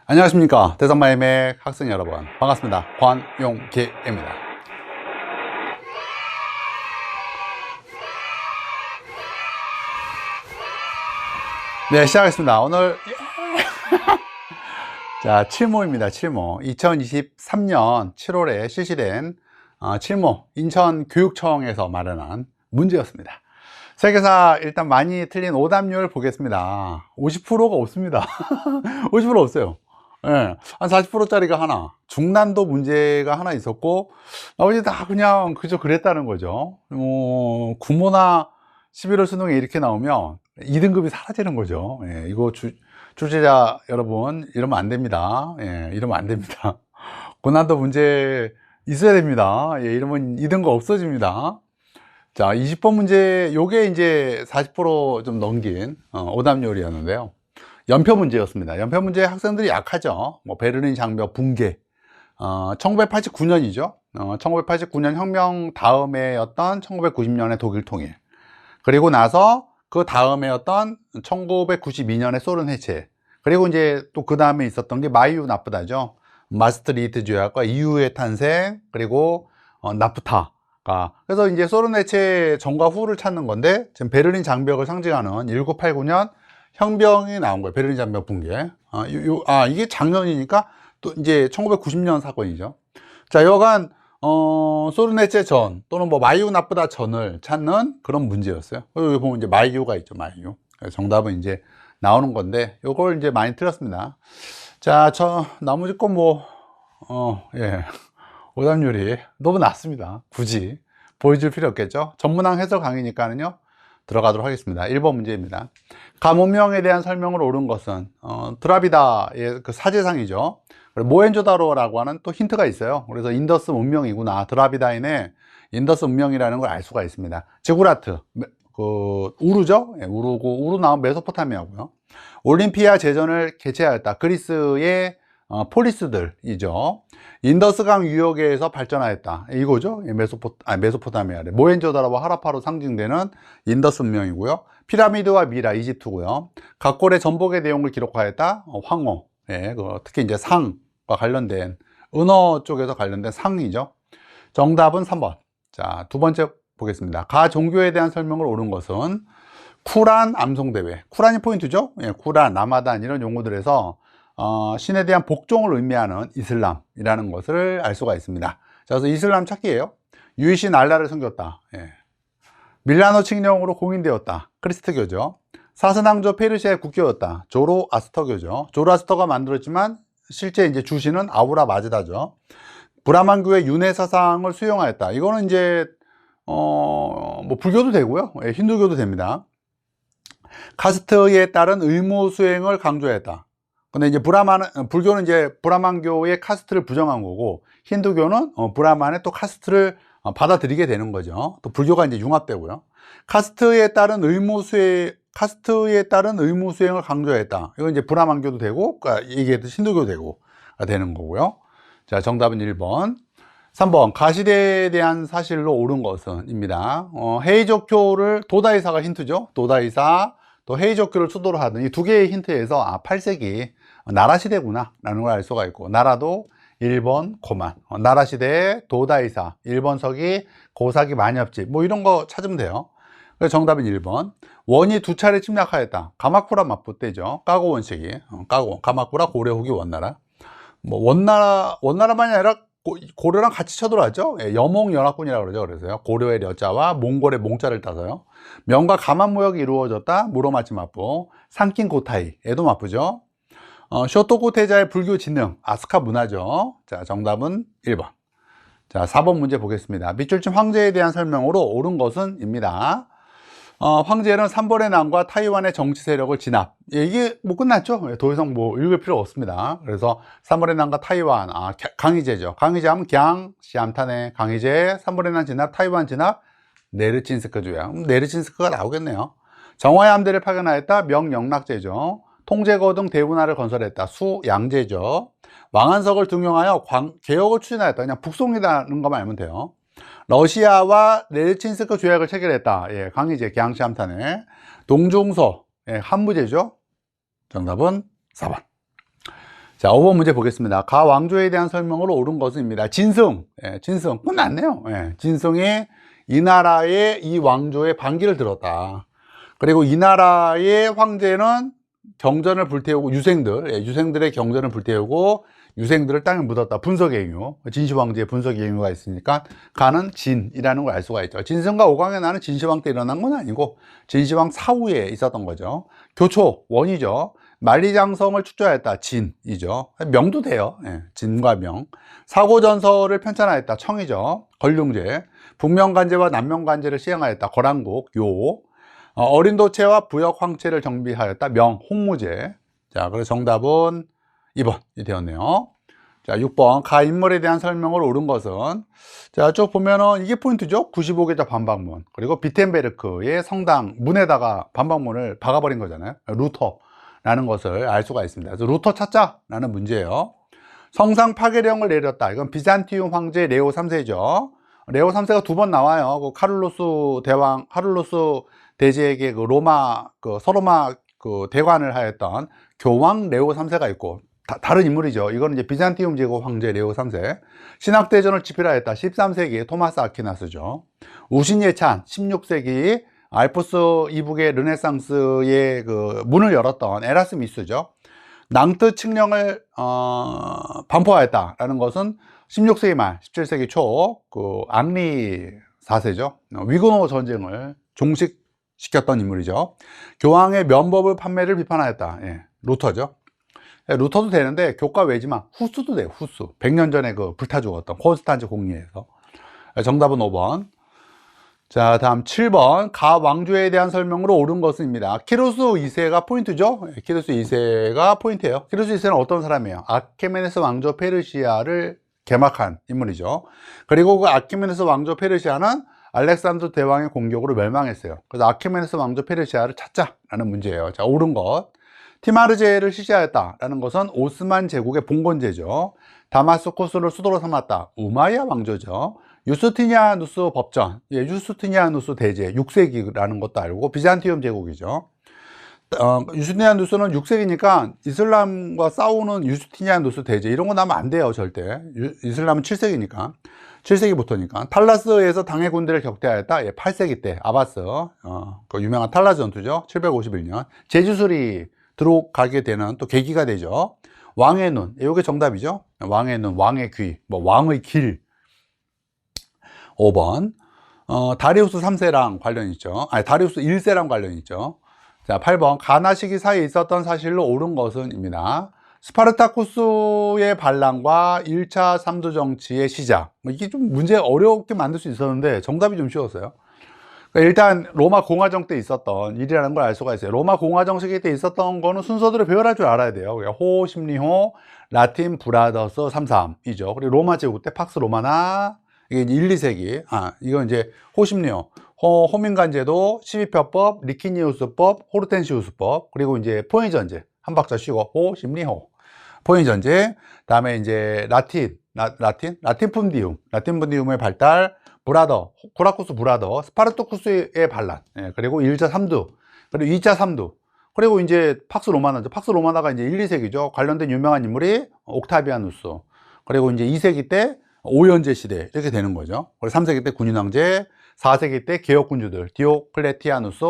안녕하십니까. 대선마임의 학생 여러분, 반갑습니다. 관용기입니다. 네, 시작하겠습니다. 오늘 자, 칠모입니다. 칠모. 2023년 7월에 실시된 칠모 인천교육청에서 마련한 문제였습니다. 세계사 일단 많이 틀린 오답률 보겠습니다. 50%가 없습니다. 50% 없어요. 예, 한 40%짜리가 하나, 중난도 문제가 하나 있었고, 나머지 다 그냥 그저 그랬다는 거죠. 구모나 11월 수능에 이렇게 나오면 2등급이 사라지는 거죠. 예, 이거 출제자 여러분, 이러면 안 됩니다. 예, 이러면 안 됩니다. 고난도 문제 있어야 됩니다. 예, 이러면 2등급 없어집니다. 자, 20번 문제, 요게 이제 40% 좀 넘긴 오답률이었는데요. 연표 문제였습니다. 연표 문제 학생들이 약하죠. 뭐 베를린 장벽 붕괴, 1989년이죠. 1989년 혁명 다음에였던 1990년의 독일 통일, 그리고 나서 그 다음에였던 1992년의 소련 해체, 그리고 이제 또 그 다음에 있었던 게 마이유 나프다죠. 마스트리히트 조약과 EU의 탄생, 그리고 나프타가, 그래서 이제 소련 해체 전과 후를 찾는 건데, 지금 베를린 장벽을 상징하는 1989년 혁명이 나온 거예요. 베를린 장벽 붕괴. 이게 작년이니까 또 이제 1990년 사건이죠. 자, 여간 소련 해체 전 또는 뭐 마이유 나프다 전을 찾는 그런 문제였어요. 여기 보면 이제 마이유가 있죠. 마이유. 정답은 이제 나오는 건데, 요걸 이제 많이 틀렸습니다. 자, 나머지 건 뭐 오답률이 너무 낮습니다. 굳이 보여줄 필요 없겠죠. 전문항 해설 강의니까는요, 들어가도록 하겠습니다. 1번 문제입니다. 가문명에 대한 설명을 옳은 것은 드라비다의 그 사제상이죠. 모헨조다로라고 하는 또 힌트가 있어요. 그래서 인더스 문명이구나, 드라비다인의 인더스 문명이라는 걸 알 수가 있습니다. 지구라트, 우르죠. 우르고, 우르 나온 메소포타미아고요. 올림피아 제전을 개최하였다. 그리스의 폴리스들이죠. 인더스강 유역에서 발전하였다. 이거죠. 메소포타미아래. 모헨조다로와 하라파로 상징되는 인더스 문명이고요. 피라미드와 미라, 이집트고요. 각골의 전복의 내용을 기록하였다. 황호. 특히 이제 상과 관련된, 은어 쪽에서 관련된 상이죠. 정답은 3번. 자, 두 번째 보겠습니다. 가 종교에 대한 설명을 옳은 것은 쿠란 암송대회. 쿠란이 포인트죠. 쿠란, 라마단 이런 용어들에서 신에 대한 복종을 의미하는 이슬람이라는 것을 알 수가 있습니다. 자, 그래서 이슬람 찾기예요. 유이신 알라를 섬겼다. 밀라노 칙령으로 공인되었다. 크리스트교죠. 사스낭조 페르시아의 국교였다. 조로아스터교죠. 조로아스터가 만들었지만 실제 이제 주신은 아우라 마즈다죠. 브라만교의 윤회 사상을 수용하였다. 이거는 이제 뭐 불교도 되고요. 힌두교도 됩니다. 카스트에 따른 의무 수행을 강조했다. 근데 이제 불교는 이제 브라만교의 카스트를 부정한 거고, 힌두교는 브라만의 또 카스트를 받아들이게 되는 거죠. 또 불교가 이제 융합되고요. 카스트에 따른 의무 수행을 강조했다. 이건 이제 브라만교도 되고, 이게 힌두교도 되고 되는 거고요. 자, 정답은 1번. 3번, 가시대에 대한 사실로 옳은 것은 입니다. 헤이조교를, 도다이사가 힌트죠. 도다이사, 또 헤이조교를 수도로 하던 이 두 개의 힌트에서 8세기 나라시대구나 라는 걸 알 수가 있고, 나라도 1번 고만, 나라시대의 도다이사, 1번 서기 고사기 만엽지, 뭐 이런 거 찾으면 돼요. 그래서 정답은 1번. 원이 두 차례 침략하였다. 가마쿠라 마포 때죠. 까고 원식이, 가마쿠라 고려 후기 원나라. 뭐 원나라만이 아니라 고려랑 같이 쳐들어왔죠. 여몽연합군이라고 그러죠. 그래서요, 고려의 려자와 몽골의 몽자를 따서요, 명과 가만 무역이 이루어졌다. 무로마치 마포. 상킨 고타이, 에도 마포죠. 쇼토코 태자의 불교 진능, 아스카 문화죠. 자, 정답은 1번. 자, 4번 문제 보겠습니다. 밑줄친 황제에 대한 설명으로 옳은 것은 입니다. 황제는 삼벌의 난과 타이완의 정치 세력을 진압. 이게 뭐 끝났죠. 더 이상 뭐 읽을 필요 없습니다. 그래서 삼벌의 난과 타이완, 강희제죠. 강희제 하면 시암탄의 강희제, 삼벌의 난 진압, 타이완 진압, 네르친스크 조약. 네르친스크가 나오겠네요. 정화의 함대를 파견하였다. 명영락제죠. 통제거 등 대운하를 건설했다. 수양제죠. 왕한석을 등용하여 개혁을 추진하였다. 그냥 북송이라는 것만 알면 돼요. 러시아와 네르친스크 조약을 체결했다. 강희제, 기항시함탄에. 동중서, 한무제죠. 정답은 4번. 자, 5번 문제 보겠습니다. 가 왕조에 대한 설명으로 옳은 것입니다. 진승, 예, 진승, 끝났네요. 예, 진승이 이 나라의 이 왕조의 반기를 들었다. 그리고 이 나라의 황제는 경전을 불태우고 유생들, 예, 유생들의 경전을 불태우고 유생들을 땅에 묻었다. 분석행유, 진시황제의 분석행유가 있으니까 가는 진이라는 걸 알 수가 있죠. 진승과 오강의 나는 진시황 때 일어난 건 아니고 진시황 사후에 있었던 거죠. 교초, 원이죠. 만리장성을 축조하였다. 진이죠. 명도 돼요. 예, 진과 명. 사고전서를 편찬하였다. 청이죠. 걸륭제. 북명간제와 남명간제를 시행하였다. 거란국. 요. 어린도체와 부역황체를 정비하였다. 명. 홍무제. 자, 그래서 정답은 2번이 되었네요. 자, 6번. 가 인물에 대한 설명을 옳은 것은, 자, 쭉 보면은 이게 포인트죠. 95계좌 반박문. 그리고 비텐베르크의 성당 문에다가 반박문을 박아버린 거잖아요. 루터라는 것을 알 수가 있습니다. 그래서 루터 찾자라는 문제예요. 성상 파괴령을 내렸다. 이건 비잔티움 황제 레오 3세죠. 레오 3세가 두 번 나와요. 그 카를로스 대왕, 카를로스 대제에게 그 로마, 그 서로마 그 대관을 하였던 교황 레오 3세가 있고, 다른 인물이죠. 이거는 이제 비잔티움 제국 황제 레오 3세. 신학대전을 집필하였다. 13세기 토마스 아퀴나스죠. 우신예찬 16세기 알프스 이북의 르네상스의 그 문을 열었던 에라스미스죠. 낭트 칙령을 반포하였다라는 것은 16세기 말 17세기 초 그 앙리 4세죠. 위그노 전쟁을 종식시켰던 인물이죠. 교황의 면법을 판매를 비판하였다. 예, 루터죠. 루터도 되는데 교과 외지만 후스도 돼요. 후스. 100년 전에 그 불타 죽었던 콘스탄츠 공리에서. 정답은 5번. 자, 다음 7번. 가 왕조에 대한 설명으로 옳은 것입니다. 키루스 2세가 포인트죠. 키루스 2세가 포인트예요. 키루스 2세는 어떤 사람이에요? 아케메네스 왕조 페르시아를 개막한 인물이죠. 그리고 그 아케메네스 왕조 페르시아는 알렉산더 대왕의 공격으로 멸망했어요. 그래서 아케메네스 왕조 페르시아를 찾자라는 문제예요. 자, 옳은 것. 티마르제를 시시하였다라는 것은 오스만 제국의 봉건제죠. 다마스코스를 수도로 삼았다. 우마이야 왕조죠. 유스티니아누스 법전, 예, 유스티니아누스 대제 6세기라는 것도 알고 비잔티움 제국이죠. 유스티니아누스는 6세기니까 이슬람과 싸우는 유스티니아누스 대제 이런 거 나면 안 돼요. 절대. 이슬람은 7세기니까 7세기부터니까 탈라스에서 당해 군대를 격퇴하였다. 예, 8세기 때 아바스 그 유명한 탈라스 전투죠. 751년 제주술이 들어가게 되는 또 계기가 되죠. 왕의 눈, 이게 정답이죠. 왕의 눈, 왕의 귀, 뭐 왕의 길. 5번. 다리우스 3세랑 관련 있죠. 아니, 다리우스 1세랑 관련 있죠. 자, 8번. 가나 시기 사이에 있었던 사실로 옳은 것은입니다. 스파르타쿠스의 반란과 1차 3두 정치의 시작. 이게 좀 문제 어렵게 만들 수 있었는데 정답이 좀 쉬웠어요. 일단 로마 공화정 때 있었던 일이라는 걸 알 수가 있어요. 로마 공화정 시기 때 있었던 거는 순서대로 배열할 줄 알아야 돼요. 호, 심리호, 라틴, 브라더스, 33이죠. 그리고 로마 제국 때 팍스 로마나 이게 1, 2세기. 이건 이제 호심리호, 호민간제도, 12표법, 리키니우스법, 호르텐시우스법, 그리고 이제 포니전제 한 박자 쉬고 호, 심리호, 포니전제. 다음에 이제 라틴 푼디움의 발달. 브라더, 코라쿠스 브라더, 스파르토쿠스의 반란, 예, 그리고 1차 3두, 그리고 2차 3두, 그리고 이제 팍스 로마나죠. 팍스 로마나가 이제 1, 2세기죠. 관련된 유명한 인물이 옥타비아누스, 그리고 이제 2세기 때 오연제 시대, 이렇게 되는 거죠. 그리고 3세기 때 군인왕제, 4세기 때 개혁군주들, 디오클레티아누스,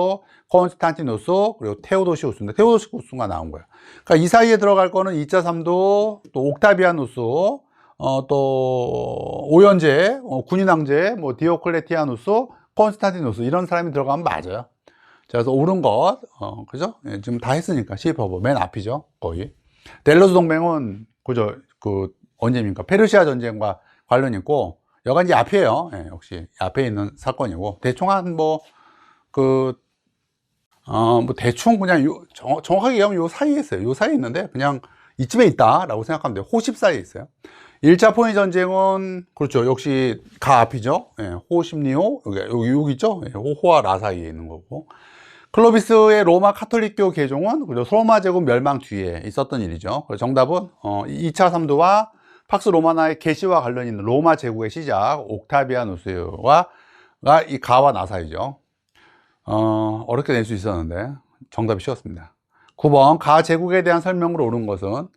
콘스탄티누스, 그리고 테오도시우스인데, 테오도시우스가 나온 거예요. 그러니까 이 사이에 들어갈 거는 2차 3두, 또 옥타비아누스, 또 오연제, 군인왕제, 뭐 디오클레티아누스, 콘스탄티누스 이런 사람이 들어가면 맞아요. 자, 그래서 옳은 것, 그죠? 예, 지금 다 했으니까 시법은 맨 앞이죠, 거의. 델로스 동맹은 언제입니까? 페르시아 전쟁과 관련 있고, 여간 이제 앞이에요. 예, 역시 앞에 있는 사건이고, 대충 대충 그냥 정확하게 얘기하면 요 사이에 있어요. 요 사이에 있는데 그냥 이쯤에 있다라고 생각하면 돼요. 호10 사이에 있어요. 1차 포니 전쟁은 그렇죠. 역시 가 앞이죠. 예, 호심리호 여기 있죠. 예, 호와 라 사이에 있는 거고. 클로비스의 로마 카톨릭교 개종은 로마 제국 멸망 뒤에 있었던 일이죠. 그래서 정답은 2차 3두와 팍스 로마나의 개시와 관련 있는 로마 제국의 시작 옥타비아누스가 이 가와 나 사이죠. 어렵게 낼 수 있었는데 정답이 쉬웠습니다. 9번 가 제국에 대한 설명으로 옳은 것은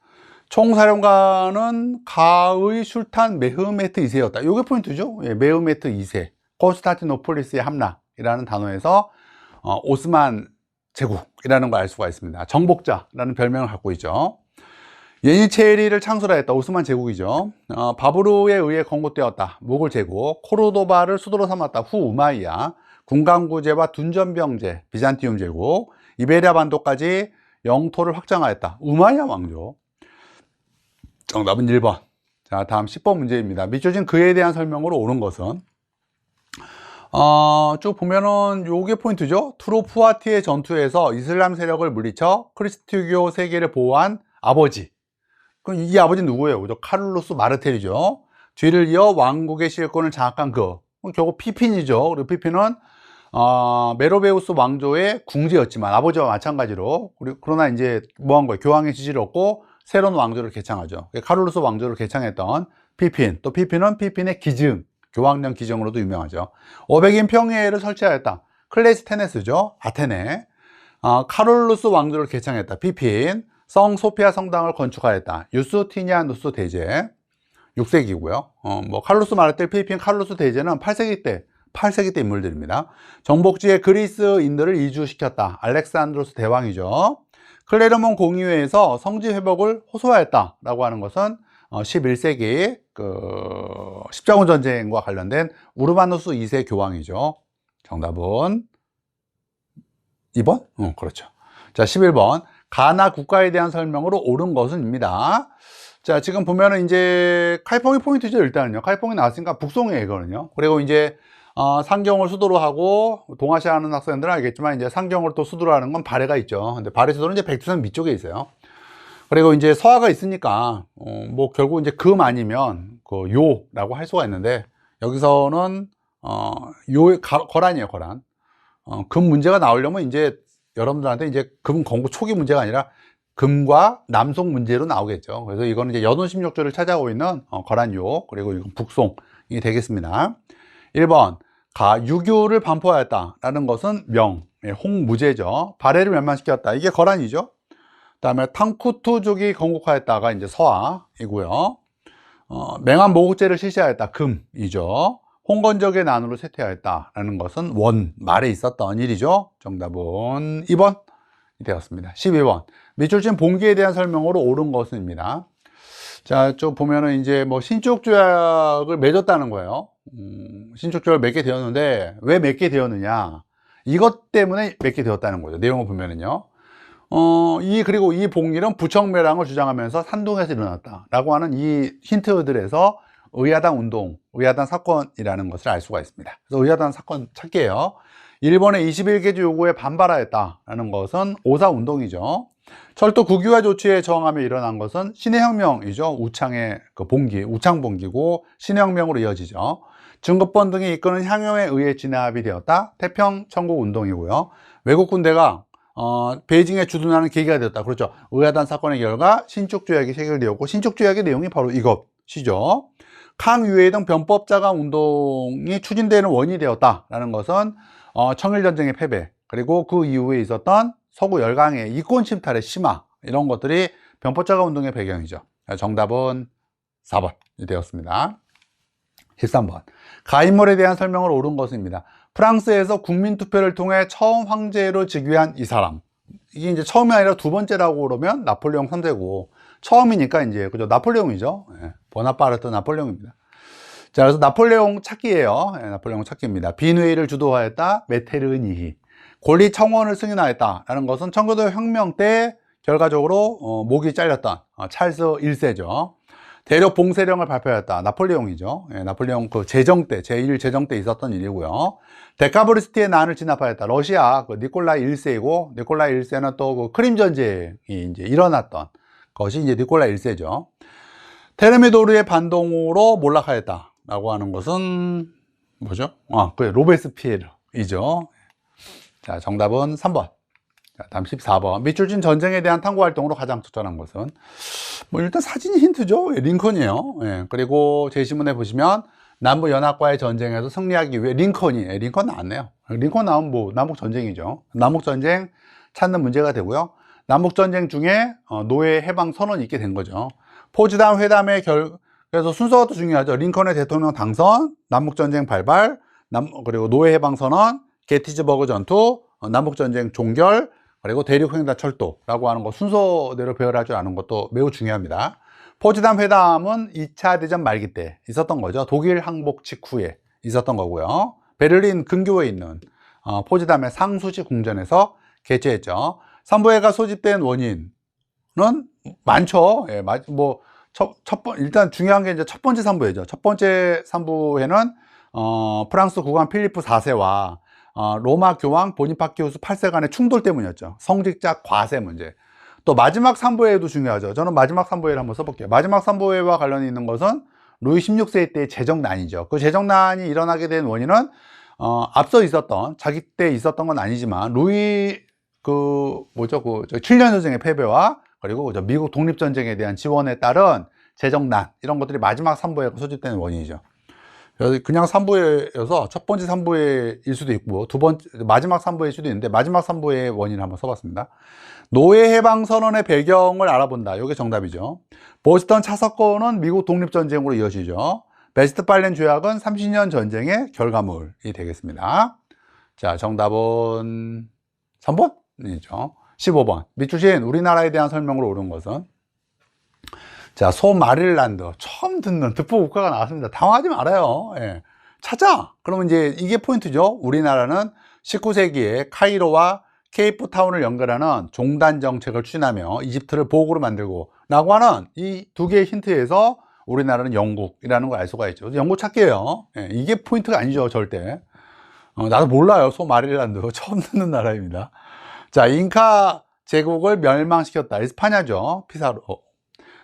총사령관은 가의 술탄 메흐메트 2세였다. 이게 포인트죠. 예, 메흐메트 2세. 콘스탄티노폴리스의 함락이라는 단어에서 오스만 제국이라는 걸 알 수가 있습니다. 정복자라는 별명을 갖고 있죠. 예니체리를 창설하였다. 오스만 제국이죠. 바브르에 의해 건국되었다. 모골 제국. 코르도바를 수도로 삼았다. 후 우마이야. 군강구제와 둔전병제. 비잔티움 제국. 이베리아 반도까지 영토를 확장하였다. 우마이야 왕조. 정답은 1번. 자, 다음 10번 문제입니다. 밑줄 진 그에 대한 설명으로 옳은 것은 쭉 보면은 요게 포인트죠. 트로푸아티의 전투에서 이슬람 세력을 물리쳐 크리스트교 세계를 보호한 아버지. 그럼 이 아버지는 누구예요? 그죠? 카를로스 마르텔이죠. 뒤를 이어 왕국의 실권을 장악한 결국 피핀이죠. 그리고 피핀은 메로베우스 왕조의 궁지였지만 아버지와 마찬가지로 그러나 이제 뭐 한 거예요? 교황의 지지를 얻고 새로운 왕조를 개창하죠. 카를로스 왕조를 개창했던 피핀. 또 피핀은 피핀의 기증, 교황령 기증으로도 유명하죠. 500인 평화회를 설치하였다. 클레스테네스죠. 아테네. 카를로스 왕조를 개창했다. 피핀. 성 소피아 성당을 건축하였다. 유스티니아누스 대제. 6세기고요. 뭐 카를로스 마르텔, 피핀, 카를로스 대제는 8세기 때 인물들입니다. 정복지에 그리스인들을 이주시켰다. 알렉산드로스 대왕이죠. 클레르몬 공의회에서 성지 회복을 호소하였다라고 하는 것은 11세기 십자군 전쟁과 관련된 우르바누스 2세 교황이죠. 정답은 2번? 그렇죠. 자, 11번. 가나 국가에 대한 설명으로 옳은 것은입니다. 자, 지금 보면은 이제 칼퐁이 포인트죠. 일단은요. 칼퐁이 나왔으니까 북송이에요, 이거는요. 그리고 이제 상경을 수도로 하고 동아시아 하는 학생들은 알겠지만 이제 상경을 또 수도로 하는 건 바레가 있죠. 근데 바레 수도는 이제 백두산 밑쪽에 있어요. 그리고 이제 서하가 있으니까 뭐 결국 이제 금 아니면 그 요라고 할 수가 있는데 여기서는 거란이에요, 거란. 금 문제가 나오려면 이제 여러분들한테 이제 금 건국 초기 문제가 아니라 금과 남송 문제로 나오겠죠. 그래서 이거는 이제 연호 16조를 찾아오고 있는 거란요, 그리고 이건 북송이 되겠습니다. 1번. 유교를 반포하였다라는 것은 홍무제죠. 바레를 멸망시켰다. 이게 거란이죠. 그 다음에 탕쿠투족이 건국하였다가 이제 서하이고요. 맹한 모국제를 실시하였다. 금이죠. 홍건적의 난으로 쇠퇴하였다라는 것은 말에 있었던 일이죠. 정답은 2번이 되었습니다. 12번. 밑줄 친 봉기에 대한 설명으로 옳은 것은입니다. 자, 좀 보면은 이제 뭐 신축조약을 맺었다는 거예요. 신축조약을 맺게 되었는데 왜 맺게 되었느냐? 이것 때문에 맺게 되었다는 거죠. 내용을 보면은요. 그리고 이 봉기는 부청매랑을 주장하면서 산둥에서 일어났다라고 하는 이 힌트들에서 의야당 운동, 의야당 사건이라는 것을 알 수가 있습니다. 그래서 의야당 사건 찾기예요. 일본의 21개조 요구에 반발하였다라는 것은 오사운동이죠. 철도 국유화 조치에 저항하며 일어난 것은 신해혁명이죠. 우창의 우창봉기고 신해혁명으로 이어지죠. 증거권 등이 이끄는 향용에 의해 진압이 되었다. 태평천국운동이고요. 외국 군대가 베이징에 주둔하는 계기가 되었다. 그렇죠. 의야단 사건의 결과 신축조약이 체결되었고 신축조약의 내용이 바로 이것이죠.抗유해 등 변법자강 운동이 추진되는 원인이 되었다라는 것은 청일전쟁의 패배, 그리고 그 이후에 있었던 서구 열강의 이권 침탈의 심화, 이런 것들이 변법자강 운동의 배경이죠. 정답은 4번이 되었습니다. 13번. 가인물에 대한 설명을 옳은 것입니다. 프랑스에서 국민투표를 통해 처음 황제로 즉위한 이 사람. 이게 이제 처음이 아니라 두 번째라고 그러면 나폴레옹 3세고, 처음이니까 이제, 그죠? 나폴레옹이죠. 보나파르트 나폴레옹입니다. 자, 그래서 나폴레옹 찾기예요. 나폴레옹 찾기입니다. 빈회의를 주도하였다. 메테르니히. 권리 청원을 승인하였다라는 것은 청교도 혁명 때 결과적으로 목이 잘렸던 찰스 1세죠. 대륙 봉쇄령을 발표하였다. 나폴레옹이죠. 나폴레옹 제정 때, 제1 제정 때 있었던 일이고요. 데카브리스티의 난을 진압하였다. 러시아 니콜라이 1세이고, 니콜라이 1세는 또 크림 전쟁이 이제 일어났던 것이 이제 니콜라이 1세죠. 테르미도르의 반동으로 몰락하였다라고 하는 것은 뭐죠? 로베스피에르이죠. 자, 정답은 3번. 자, 다음 14번. 밑줄 친 전쟁에 대한 탐구 활동으로 가장 적절한 것은 뭐 일단 사진이 힌트죠. 링컨이에요. 그리고 제시문에 보시면 남부 연합과의 전쟁에서 승리하기 위해 링컨 나왔네요. 링컨 나오면 뭐 남북 전쟁이죠. 남북 전쟁 찾는 문제가 되고요. 남북전쟁 중에 노예 해방 선언이 있게 된 거죠. 포츠담 회담의 그래서 순서가 또 중요하죠. 링컨의 대통령 당선, 남북전쟁 발발, 그리고 노예 해방 선언, 게티즈버그 전투, 남북전쟁 종결, 그리고 대륙횡단 철도라고 하는 거 순서대로 배열할 줄 아는 것도 매우 중요합니다. 포츠담 회담은 2차 대전 말기 때 있었던 거죠. 독일 항복 직후에 있었던 거고요. 베를린 근교에 있는 포츠담의 상수지 궁전에서 개최했죠. 삼부회가 소집된 원인은 많죠. 예, 일단 중요한 게 이제 첫 번째 산부회죠. 첫 번째 산부회는 프랑스 국왕 필리프 4세와 로마 교황 보니파키우스 8세 간의 충돌 때문이었죠. 성직자 과세 문제. 또 마지막 산부회도 중요하죠. 저는 마지막 산부회를 한번 써볼게요. 마지막 산부회와 관련이 있는 것은 루이 16세 때의 재정난이죠. 그 재정난이 일어나게 된 원인은 앞서 있었던, 자기 때 있었던 건 아니지만 루이 7년 전쟁의 패배와 그리고 미국 독립전쟁에 대한 지원에 따른 재정난, 이런 것들이 마지막 산부회가 소집되는 원인이죠. 그래서 그냥 산부회여서 첫 번째 산부회일 수도 있고 마지막 산부회일 수도 있는데 마지막 산부회의 원인을 한번 써봤습니다. 노예 해방 선언의 배경을 알아본다. 이게 정답이죠. 보스턴 차 사건은 미국 독립전쟁으로 이어지죠. 베스트팔렌 조약은 30년 전쟁의 결과물이 되겠습니다. 자, 정답은 3번이죠. 15번. 밑줄신 우리나라에 대한 설명으로 옳은 것은? 자, 소마릴란드. 처음 듣는 득보 국가가 나왔습니다. 당황하지 말아요. 예. 찾아. 그러면 이제 이게 포인트죠. 우리나라는 19세기에 카이로와 케이프타운을 연결하는 종단 정책을 추진하며 이집트를 보호구로 만들고 라고 하는 이 두 개의 힌트에서 우리나라는 영국이라는 걸 알 수가 있죠. 영국 찾기예요. 예. 이게 포인트가 아니죠. 절대. 나도 몰라요. 소마릴란드. 처음 듣는 나라입니다. 자, 잉카 제국을 멸망시켰다. 에스파냐죠. 피사로.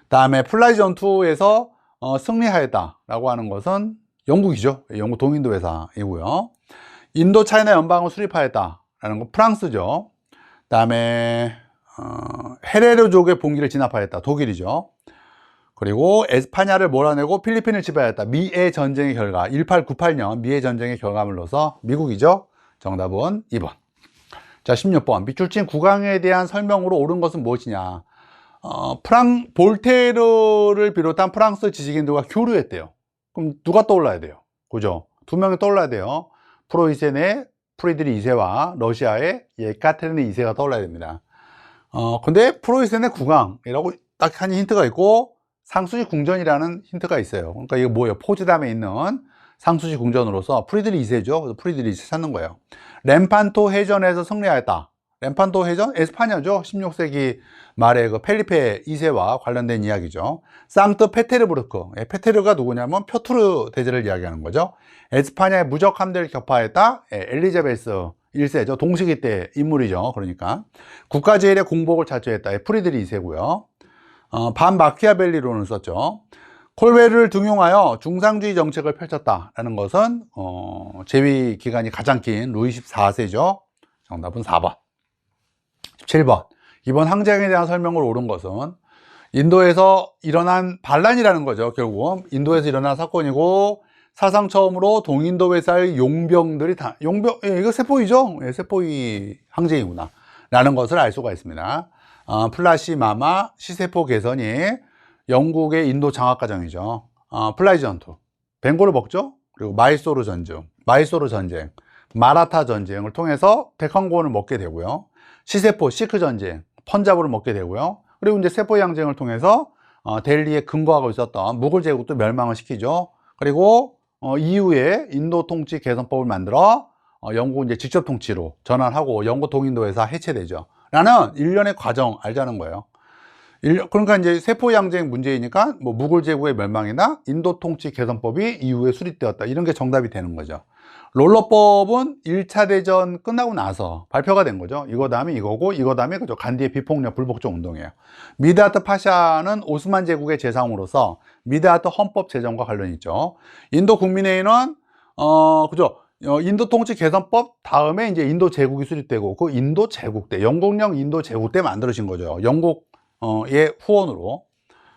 다음에 플라이 전투에서 승리하였다라고 하는 것은 영국이죠. 영국 동인도 회사이고요. 인도 차이나 연방을 수립하였다라는 건 프랑스죠. 다음에 헤레르족의 봉기를 진압하였다. 독일이죠. 그리고 에스파냐를 몰아내고 필리핀을 지배하였다. 미의 전쟁의 결과, 1898년 미의 전쟁의 결과물로서 미국이죠. 정답은 2번. 자, 16번. 밑줄친 국왕에 대한 설명으로 옳은 것은 무엇이냐? 볼테르를 비롯한 프랑스 지식인들과 교류했대요. 그럼 누가 떠올라야 돼요? 그죠? 두 명이 떠올라야 돼요. 프로이센의 프리드리 2세와 러시아의 예카테리네 2세가 떠올라야 됩니다. 근데 프로이센의 국왕이라고 딱 한 힌트가 있고 상수지 궁전이라는 힌트가 있어요. 그러니까 이거 뭐예요? 포츠담에 있는 상수지 궁전으로서 프리드리 2세죠. 그래서 프리드리 2세 찾는 거예요. 렘판토 해전에서 승리하였다. 렘판토 해전? 에스파냐죠. 16세기 말에 그 펠리페 2세와 관련된 이야기죠. 상트 페테르부르크. 페테르가 누구냐면 표투르 대제를 이야기하는 거죠. 에스파냐의 무적 함대를 격파했다. 엘리자베스 1세죠. 동시기 때 인물이죠. 그러니까 국가제일의 공복을 자초했다. 프리드리 2세고요. 반 마키아벨리론을 썼죠. 콜베르를 등용하여 중상주의 정책을 펼쳤다라는 것은 재위 기간이 가장 긴 루이 14세죠. 정답은 4번. 17번. 이번 항쟁에 대한 설명을 옳은 것은 인도에서 일어난 반란이라는 거죠. 결국은 인도에서 일어난 사건이고 사상 처음으로 동인도 회사의 용병들이 이거 세포이죠. 세포이 항쟁이구나 라는 것을 알 수가 있습니다. 플라시 마마 시세포 개선이 영국의 인도 장악 과정이죠. 플라이 전투, 벵골을 먹죠. 그리고 마이소르 전쟁, 마라타 전쟁을 통해서 데칸고원을 먹게 되고요. 시세포 시크 전쟁, 펀자브를 먹게 되고요. 그리고 이제 세포 항쟁을 통해서 델리에 근거하고 있었던 무굴 제국도 멸망을 시키죠. 그리고 이후에 인도 통치 개선법을 만들어 영국 이제 직접 통치로 전환하고 영국 동인도 회사 해체되죠. 라는 일련의 과정 알자는 거예요. 그러니까 이제 세포 항쟁 문제이니까 뭐 무굴 제국의 멸망이나 인도 통치 개선법이 이후에 수립되었다. 이런 게 정답이 되는 거죠. 롤러법은 1차 대전 끝나고 나서 발표가 된 거죠. 이거 다음에 이거고, 이거 다음에 그죠. 간디의 비폭력 불복종 운동이에요. 미드하트 파샤는 오스만 제국의 재상으로서 미드하트 헌법 제정과 관련이 있죠. 인도 국민회의는 그죠. 인도 통치 개선법 다음에 이제 인도 제국이 수립되고, 그 인도 제국 때, 영국령 인도 제국 때 만들어진 거죠. 영국의 후원으로.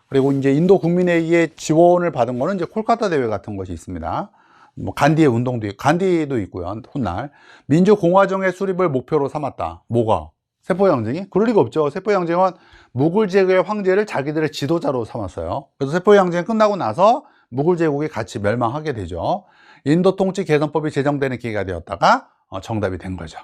그리고 이제 인도 국민회의의 지원을 받은 거는 이제 콜카타 대회 같은 것이 있습니다. 뭐 간디의 운동도 간디도 있고요. 훗날 민주공화정의 수립을 목표로 삼았다. 뭐가? 세포 양쟁이? 그럴 리가 없죠. 세포 양쟁은 무굴 제국의 황제를 자기들의 지도자로 삼았어요. 그래서 세포 양쟁이 끝나고 나서 무굴 제국이 같이 멸망하게 되죠. 인도 통치 개선법이 제정되는 계기가 되었다가 정답이 된 거죠.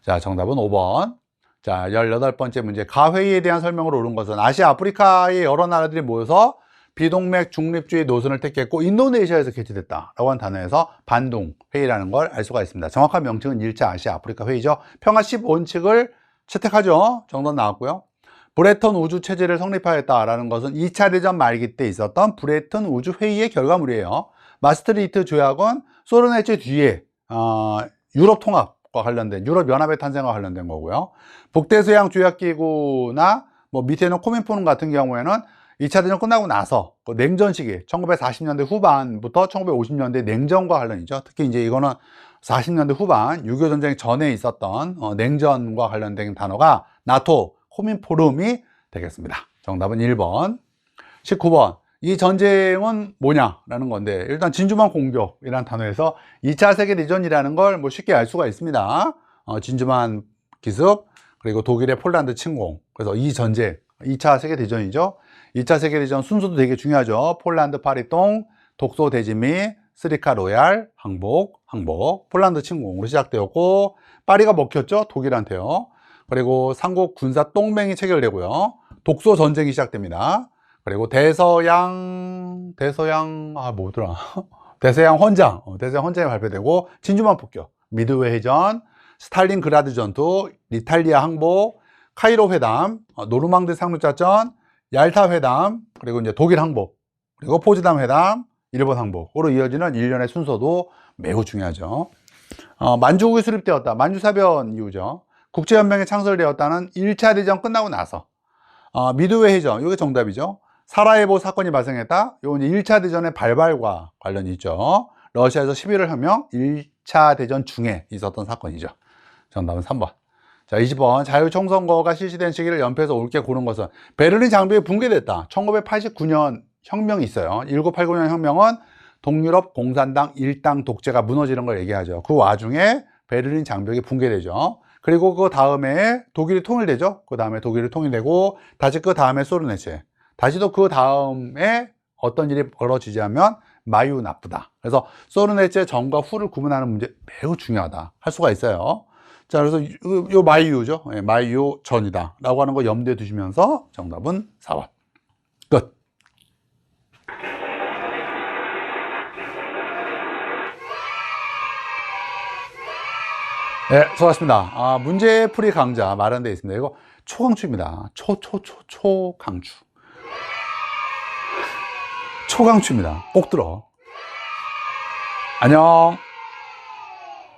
자, 정답은 5번. 자, 18번째 문제. 가회의에 대한 설명을 옳은 것은 아시아, 아프리카의 여러 나라들이 모여서 비동맹 중립주의 노선을 택했고 인도네시아에서 개최됐다라고 하는 단어에서 반동 회의라는 걸 알 수가 있습니다. 정확한 명칭은 1차 아시아 아프리카 회의죠. 평화 10원칙을 채택하죠. 정답 나왔고요. 브레턴 우주 체제를 성립하였다라는 것은 2차 대전 말기 때 있었던 브레턴 우주 회의의 결과물이에요. 마스트리히트 조약은 소련 해체 뒤에 유럽 통합과 관련된 유럽 연합의 탄생과 관련된 거고요. 북대서양 조약기구나 뭐 밑에는 코민폰 같은 경우에는 2차 대전 끝나고 나서 그 냉전 시기 1940년대 후반부터 1950년대 냉전과 관련이죠. 특히 이제 이거는 40년대 후반 6.25 전쟁 전에 있었던 냉전과 관련된 단어가 나토 코민포럼이 되겠습니다. 정답은 1번. 19번. 이 전쟁은 뭐냐라는 건데 일단 진주만 공격이라는 단어에서 2차 세계대전이라는 걸 뭐 쉽게 알 수가 있습니다. 진주만 기습 그리고 독일의 폴란드 침공. 그래서 이 전쟁 2차 세계대전이죠. 2차 세계대전 순서도 되게 중요하죠. 폴란드 파리똥, 독소 대지미, 스리카 로얄, 항복. 폴란드 침공으로 시작되었고 파리가 먹혔죠. 독일한테요. 그리고 삼국 군사 동맹이 체결되고요. 독소 전쟁이 시작됩니다. 그리고 대서양 뭐더라? 대서양 헌장이 발표되고 진주만 폭격, 미드웨이 해전, 스탈린그라드 전투, 이탈리아 항복, 카이로 회담, 노르망디 상륙작전, 얄타 회담, 그리고 이제 독일 항복, 그리고 포츠담 회담, 일본 항복으로 이어지는 일련의 순서도 매우 중요하죠. 만주국이 수립되었다. 만주사변 이후죠. 국제연맹이 창설되었다는 1차 대전 끝나고 나서 미드웨이 해전, 이게 정답이죠. 사라예보 사건이 발생했다. 이거 이제 1차 대전의 발발과 관련이 있죠. 러시아에서 11월 혁명 1차 대전 중에 있었던 사건이죠. 정답은 3번. 자, 20번. 자유총선거가 실시된 시기를 연표해서 옳게 고른 것은 베를린 장벽이 붕괴됐다. 1989년 혁명이 있어요. 1989년 혁명은 동유럽 공산당 일당 독재가 무너지는 걸 얘기하죠. 그 와중에 베를린 장벽이 붕괴되죠. 그리고 그 다음에 독일이 통일되죠. 그 다음에 독일이 통일되고 다시 그 다음에 소련 해체. 다시 또 그 다음에 어떤 일이 벌어지지 않으면 마이유 나쁘다. 그래서 소련 해체 전과 후를 구분하는 문제 매우 중요하다 할 수가 있어요. 자, 그래서 요 마이유죠. 네, 마이유 전이다 라고 하는 거 염두에 두시면서 정답은 4번. 끝. 네, 수고하셨습니다. 문제풀이 강좌 마련되어 있습니다. 이거 초강추입니다. 초강추. 초강추입니다. 꼭 들어. 안녕.